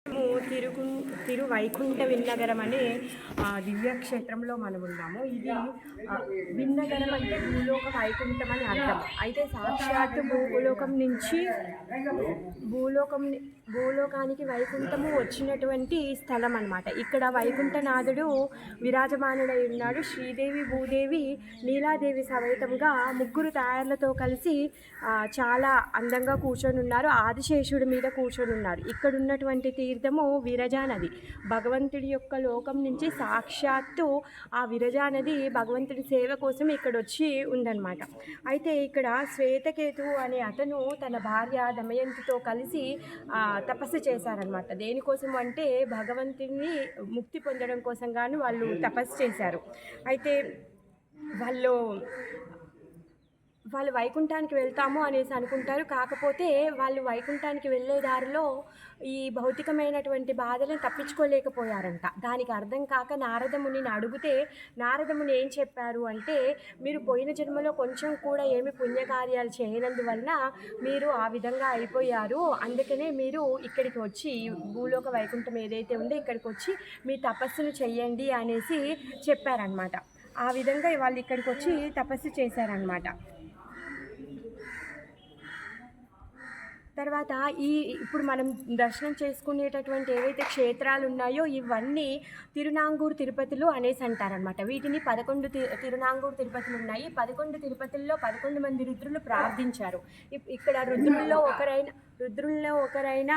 తిరుగు తిరువైకుంఠ విన్నగరం అనే దివ్యక్షేత్రంలో మనం ఉన్నాము. ఇది విన్నగరం అంటే భూలోక వైకుంఠం అని అర్థం. అయితే సాక్షాత్తు భూలోకానికి వైకుంఠము వచ్చినటువంటి స్థలం అన్నమాట. ఇక్కడ వైకుంఠనాథుడు విరాజమానుడై ఉన్నాడు. శ్రీదేవి, భూదేవి, నీలాదేవి సమేతంగా ముగ్గురు తయారులతో కలిసి చాలా అందంగా కూర్చొని ఉన్నారు. ఆదిశేషుడి మీద కూర్చొని ఉన్నారు. ఇక్కడ ఉన్నటువంటి తీర్థము విరజా నది. భగవంతుడి యొక్క లోకం నుంచి సాక్షాత్తు ఆ విరజా నది భగవంతుడి సేవ కోసం ఇక్కడ వచ్చి ఉందన్నమాట. అయితే ఇక్కడ శ్వేతకేతువు అనే అతను తన భార్య దమయంతితో కలిసి తపస్సు చేశారనమాట. దేనికోసం అంటే భగవంతుని ముక్తి పొందడం కోసం గాను వాళ్ళు తపస్సు చేశారు. అయితే వాళ్ళు వైకుంఠానికి వెళ్తాము అనేసి అనుకుంటారు. కాకపోతే వాళ్ళు వైకుంఠానికి వెళ్ళే దారిలో ఈ భౌతికమైనటువంటి బాధలను తప్పించుకోలేకపోయారంట. దానికి అర్థం కాక నారదమునిని అడిగితే నారదముని ఏం చెప్పారు అంటే, మీరు పోయిన జన్మలో కొంచెం కూడా ఏమి పుణ్యకార్యాలు చేయనందువలన మీరు ఆ విధంగా అయిపోయారు. అందుకనే మీరు ఇక్కడికి వచ్చి భూలోక వైకుంఠం ఏదైతే ఉందో ఇక్కడికి వచ్చి మీ తపస్సును చెయ్యండి అనేసి చెప్పారనమాట. ఆ విధంగా వాళ్ళు ఇక్కడికి వచ్చి తపస్సు చేశారనమాట. తర్వాత ఇప్పుడు మనం దర్శనం చేసుకునేటటువంటి ఏవైతే క్షేత్రాలు ఉన్నాయో ఇవన్నీ తిరునాంగూరు తిరుపతులు అనేసి అంటారనమాట. వీటిని 11 తిరునాంగూరు తిరుపతులు ఉన్నాయి. 11 తిరుపతుల్లో 11 మంది రుద్రులు ప్రార్థించారు. ఇక్కడ రుద్రుల్లో ఒకరైన